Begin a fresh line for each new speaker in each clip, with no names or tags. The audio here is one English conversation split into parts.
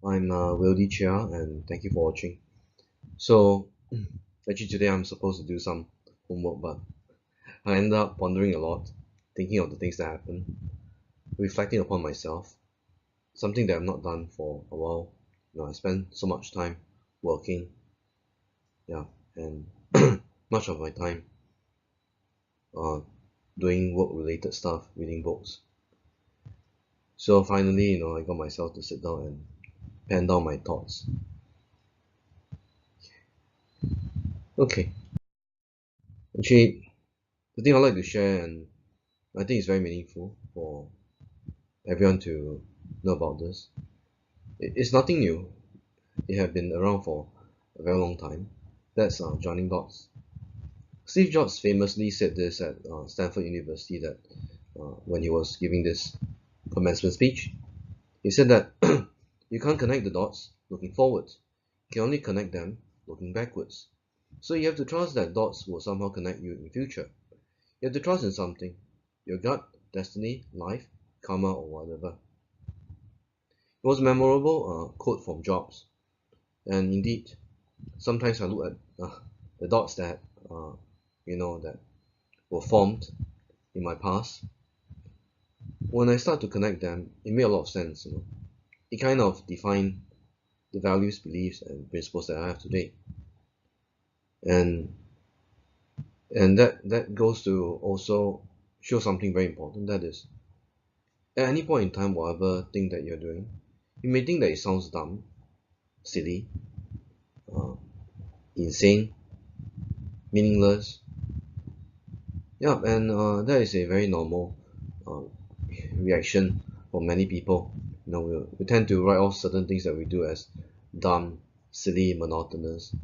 I'm Wildy Chia, and thank you for watching. So, actually today I'm supposed to do some homework, but I ended up pondering a lot, thinking of the things that happened, reflecting upon myself, something that I've not done for a while. I spent so much time working, yeah, and much of my time uh, doing work-related stuff, reading books. So finally, I got myself to sit down and pen down my thoughts. Okay, actually, the thing I'd like to share, and I think it's very meaningful for everyone to know about this. It's nothing new. It had been around for a very long time. That's joining dots. Steve Jobs famously said this at Stanford University that when he was giving this commencement speech, he said that you can't connect the dots looking forwards. You can only connect them looking backwards. So you have to trust that dots will somehow connect you in the future. You have to trust in something, your gut, destiny, life, karma, or whatever. It was a memorable quote from Jobs, and indeed, sometimes I look at the dots that that were formed in my past. When I start to connect them, it made a lot of sense. It kind of defined the values, beliefs, and principles that I have today, and that goes to also show something very important. That is, at any point in time, whatever thing that you're doing, you may think that it sounds dumb, silly, uh, insane, meaningless. Yeah, and that is a very normal uh, reaction for many people. We tend to write off certain things that we do as dumb, silly, monotonous,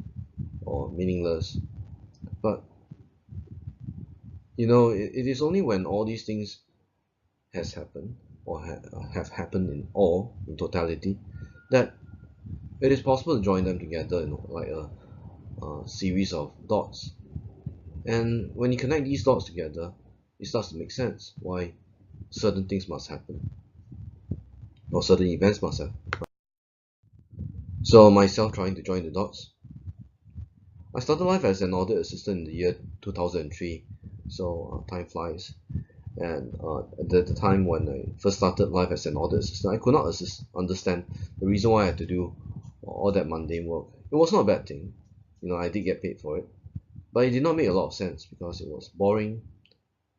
or meaningless. But it is only when all these things has happened or have happened in all in totality that it is possible to join them together, like a series of dots. And when you connect these dots together, it starts to make sense why certain things must happen or certain events must happen. So myself trying to join the dots. I started life as an audit assistant in the year 2003, so time flies. And at the time when I first started life as an audit assistant, I could not understand the reason why I had to do all that mundane work. It was not a bad thing, I did get paid for it, but it did not make a lot of sense because it was boring,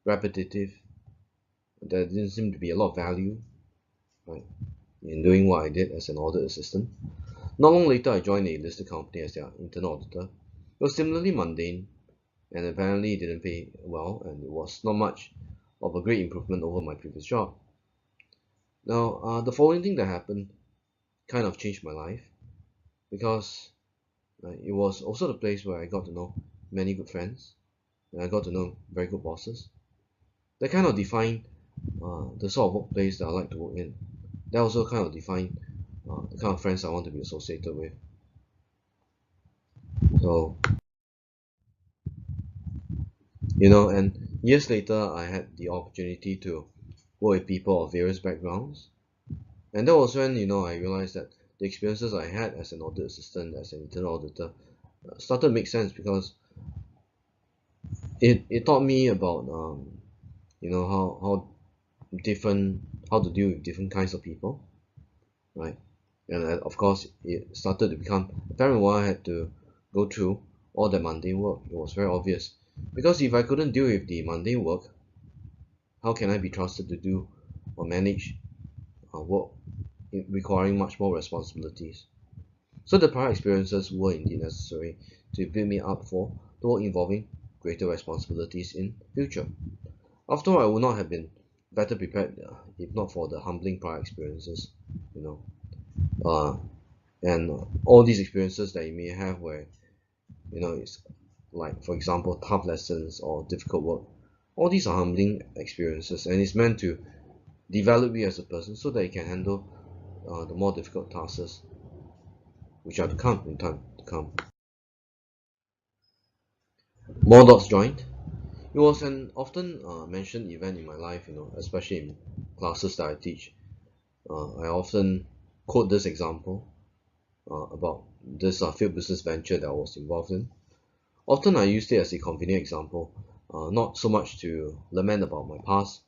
repetitive. There didn't seem to be a lot of value, right, in doing what I did as an audit assistant. Not long later, I joined a listed company as their internal auditor. It was similarly mundane, and apparently it didn't pay well, and it was not much of a great improvement over my previous job. Now, the following thing that happened kind of changed my life because it was also the place where I got to know many good friends, and I got to know very good bosses. That kind of defined the sort of workplace that I like to work in. That also kind of defined the kind of friends I want to be associated with. So, and years later, I had the opportunity to work with people of various backgrounds. And that was when, I realized that the experiences I had as an audit assistant, as an internal auditor, started to make sense because it taught me about, how different, how to deal with different kinds of people, right? And of course, it started to become apparent why I had to go through all the mundane work. It was very obvious. Because if I couldn't deal with the mundane work, how can I be trusted to do or manage work requiring much more responsibilities? So the prior experiences were indeed necessary to build me up for the work involving greater responsibilities in future. After all, I would not have been better prepared if not for the humbling prior experiences, you know. Uh, and all these experiences that you may have where, it's like, for example, tough lessons or difficult work. All these are humbling experiences and it's meant to develop you as a person so that you can handle the more difficult tasks which are to come in time to come. More dots joined. It was an often mentioned event in my life, especially in classes that I teach. I often quote this example. about this failed business venture that I was involved in. Often I used it as a convenient example, not so much to lament about my past,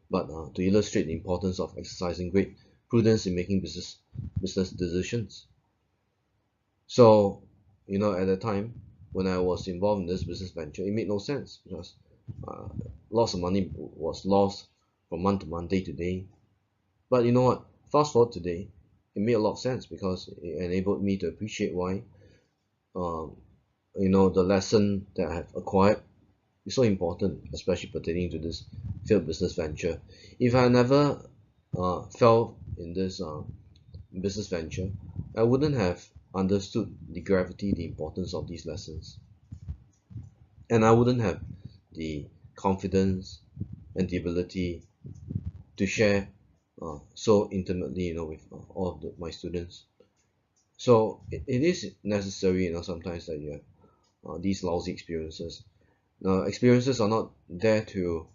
but to illustrate the importance of exercising great prudence in making business decisions. So, at the time when I was involved in this business venture, it made no sense because uh, lots of money was lost from month to month, day to day. But you know what? Fast forward today, it made a lot of sense because it enabled me to appreciate why, um, the lesson that I have acquired is so important, especially pertaining to this failed business venture. If I never fell in this business venture, I wouldn't have understood the gravity, the importance of these lessons, and I wouldn't have the confidence and the ability to share so intimately, with all of my students. So it is necessary, sometimes that you have these lousy experiences. Now, experiences are not there to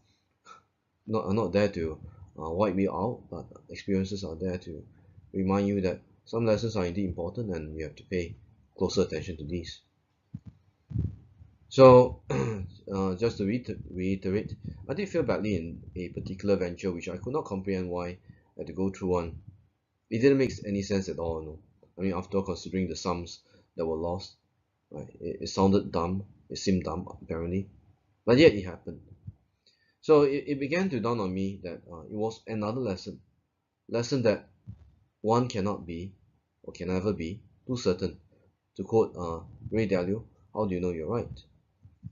wipe you out, but experiences are there to remind you that some lessons are indeed important and you have to pay closer attention to these. So, just to reiterate, I did feel badly in a particular venture which I could not comprehend why I had to go through one. It didn't make any sense at all. No. I mean, after all, considering the sums that were lost, right? It sounded dumb. It seemed dumb, apparently, but yet it happened. So it began to dawn on me that it was another lesson that one cannot be or can never be too certain. To quote Ray Dalio, how do you know you're right?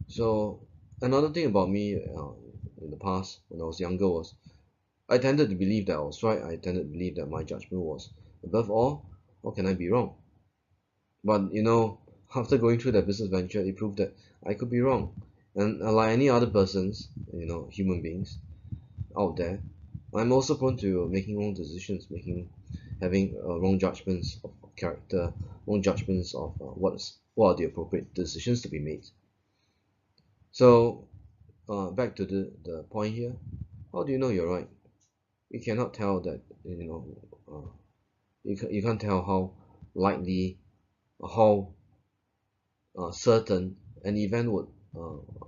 So another thing about me in the past when I was younger was I tended to believe that I was right. I tended to believe that my judgment was above all. How can I be wrong? But after going through that business venture, it proved that I could be wrong. And like any other persons, human beings out there, I'm also prone to making wrong decisions, having wrong judgments of character, wrong judgments of what are the appropriate decisions to be made. So back to the point here, how do you know you're right? You cannot tell that, you can't tell how likely, how certain an event would,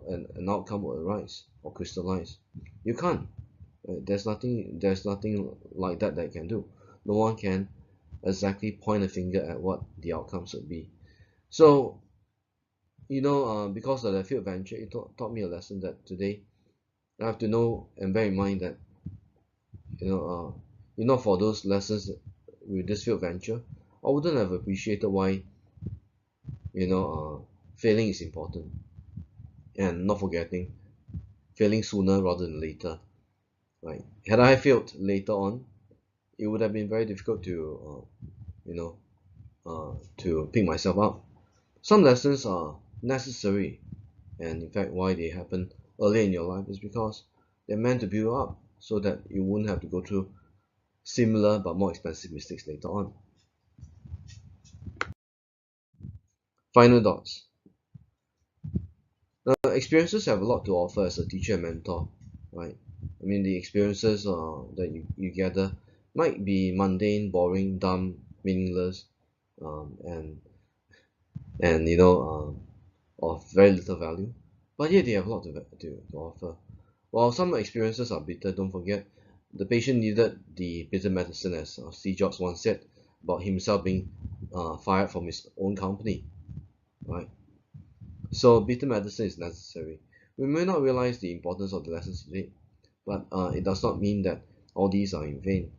an outcome would arise or crystallize. You can't. There's nothing like that can do. No one can exactly point a finger at what the outcomes would be. So, because of the field venture, it taught me a lesson that today I have to know and bear in mind that, for those lessons with this field venture, I wouldn't have appreciated why, failing is important, and not forgetting failing sooner rather than later. Right? Had I failed later on, it would have been very difficult to pick myself up. Some lessons are necessary, and in fact, why they happen early in your life is because they're meant to build you up so that you wouldn't have to go through similar but more expensive mistakes later on. Final thoughts. Now, experiences have a lot to offer as a teacher and mentor, right? I mean, the experiences that you gather might be mundane, boring, dumb, meaningless, and of very little value, but yet they have a lot to offer. While some experiences are bitter, don't forget the patient needed the bitter medicine, as Steve Jobs once said about himself being fired from his own company, right? So bitter medicine is necessary. We may not realize the importance of the lessons today, but it does not mean that all these are in vain,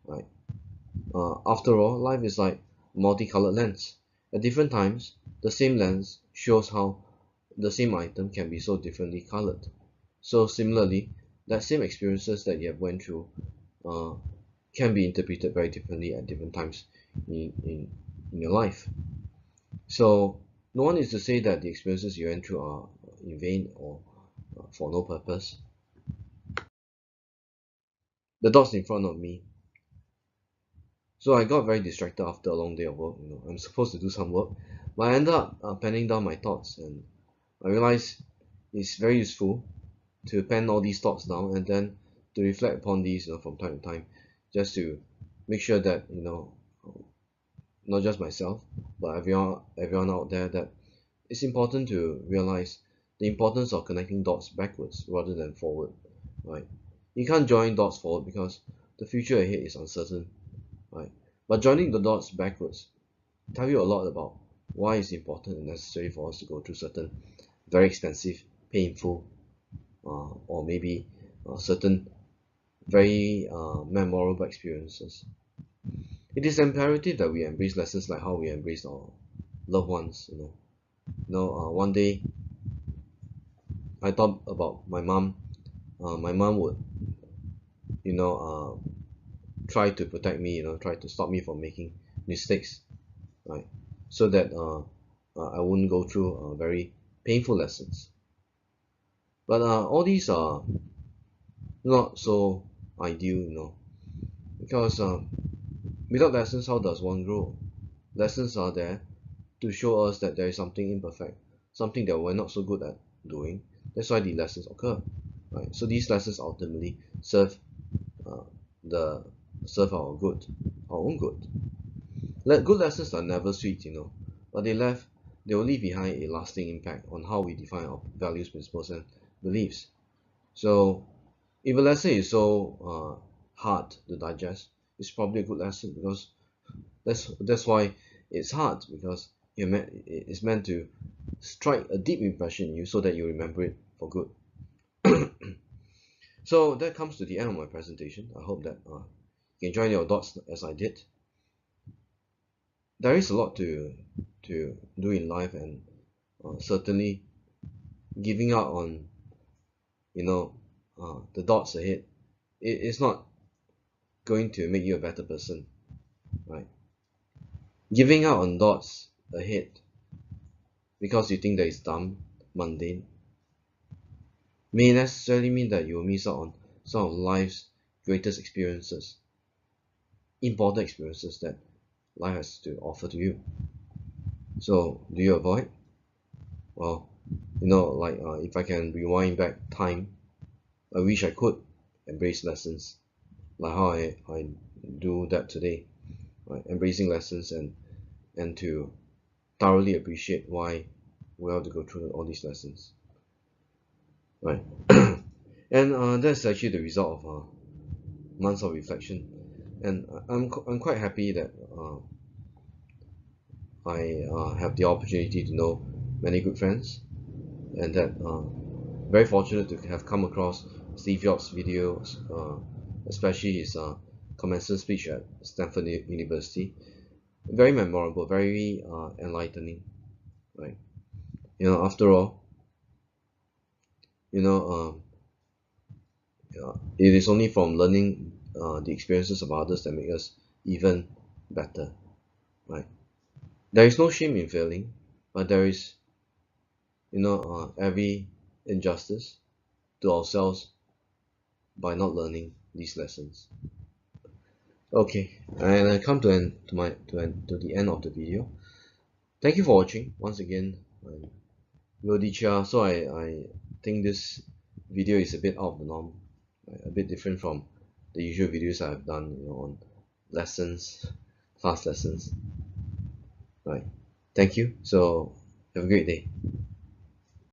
right? After all, life is like a multicolored lens. At different times, the same lens shows how the same item can be so differently colored. So similarly, that same experiences that you have went through uh, can be interpreted very differently at different times in your life. So no one is to say that the experiences you went through are in vain or for no purpose. The dog's in front of me. So I got very distracted after a long day of work. I'm supposed to do some work, but I ended up penning down my thoughts, and I realized it's very useful to pen all these thoughts down and then to reflect upon these, from time to time, just to make sure that not just myself, by everyone out there that it's important to realize the importance of connecting dots backwards rather than forward, right? You can't join dots forward because the future ahead is uncertain, right? But joining the dots backwards tell you a lot about why it's important and necessary for us to go through certain very expensive, painful, or maybe certain very memorable experiences. It is imperative that we embrace lessons like how we embrace our loved ones. One day I thought about my mom. My mom would, you know, try to protect me. Try to stop me from making mistakes, right? So that I wouldn't go through very painful lessons. But all these are not so ideal, because without lessons, how does one grow? Lessons are there to show us that there is something imperfect, something that we're not so good at doing. That's why the lessons occur, right? So these lessons ultimately serve uh, the serve our own good. Good lessons are never sweet, but they will leave behind a lasting impact on how we define our values, principles, and beliefs. So if a lesson is so hard to digest, it's probably a good lesson, because that's why it's hard, because it's meant to strike a deep impression in you so that you remember it for good. So that comes to the end of my presentation. I hope that you can join your dots as I did. There is a lot to do in life, and certainly giving up on the dots ahead, it's not going to make you a better person, right? Giving up on dots ahead because you think that it's dumb, mundane, may necessarily mean that you will miss out on some of life's greatest experiences, important experiences that life has to offer to you. So, do you avoid? Well, like if I can rewind back time, I wish I could embrace lessons like how I do that today, right? Embracing lessons and to thoroughly appreciate why we have to go through all these lessons, right? And that's actually the result of months of reflection, and I'm quite happy that I have the opportunity to know many good friends, and that very fortunate to have come across Steve Jobs' videos, especially his commencement speech at Stanford University. Very memorable, very enlightening, right? After all, you know, it is only from learning the experiences of others that make us even better, right? There is no shame in failing, but there is, every injustice to ourselves by not learning these lessons. Okay, and I come to the end of the video. Thank you for watching once again. I'm Lodi Chia. So I think this video is a bit out of the norm, right? A bit different from the usual videos I've done, on lessons, fast lessons, right? Thank you. So have a great day.